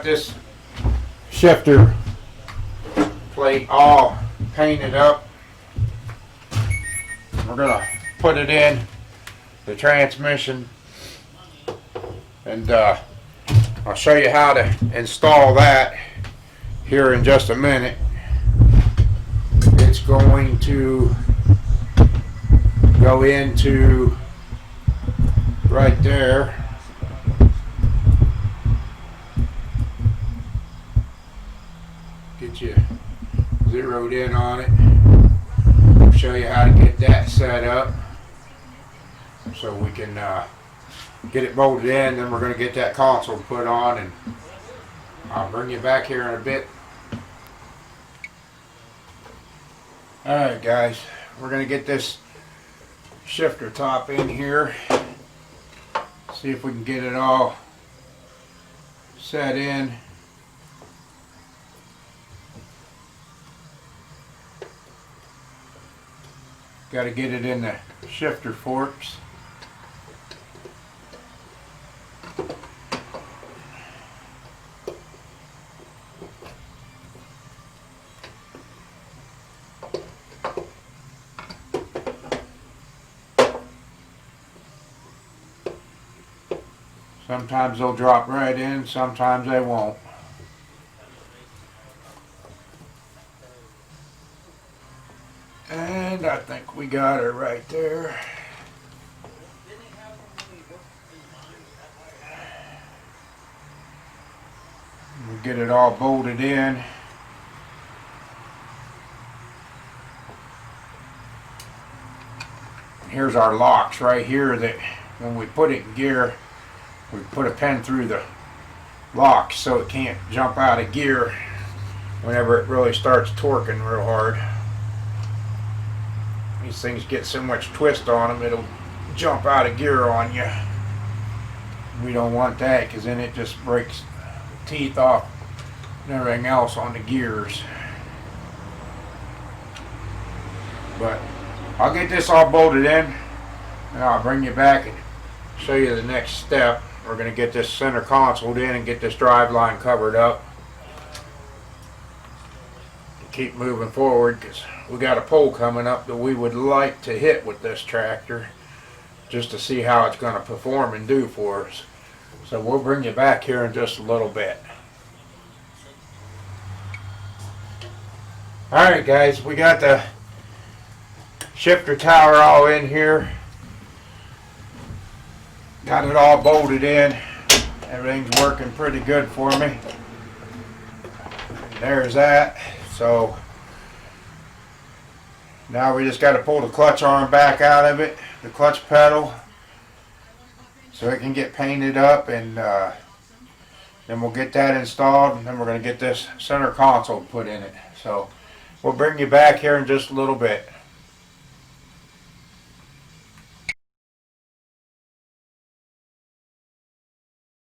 this shifter plate all painted up. We're gonna put it in the transmission, and I'll show you how to install that here in just a minute. It's going to go into right there. Get you zeroed in on it. I'll show you how to get that set up so we can get it bolted in. Then we're going to get that console put on, and I'll bring you back here in a bit. Alright guys, we're going to get this shifter top in here. See if we can get it all set in. Got to get it in the shifter forks. Sometimes they'll drop right in, sometimes they won't. And I think we got her right there. We'll get it all bolted in. Here's our locks right here that when we put it in gear, we put a pin through the lock so it can't jump out of gear whenever it really starts torquing real hard. These things get so much twist on them, it'll jump out of gear on you. We don't want that, because then it just breaks the teeth off and everything else on the gears. But I'll get this all bolted in, and I'll bring you back and show you the next step. We're going to get this center console in and get this drive line covered up. Keep moving forward, because we got a pole coming up that we would like to hit with this tractor, just to see how it's going to perform and do for us. So we'll bring you back here in just a little bit. Alright guys, we got the shifter tower all in here. Got it all bolted in. Everything's working pretty good for me. There's that. So now we just got to pull the clutch arm back out of it, the clutch pedal, so it can get painted up, and then we'll get that installed, and then we're going to get this center console put in it. So we'll bring you back here in just a little bit.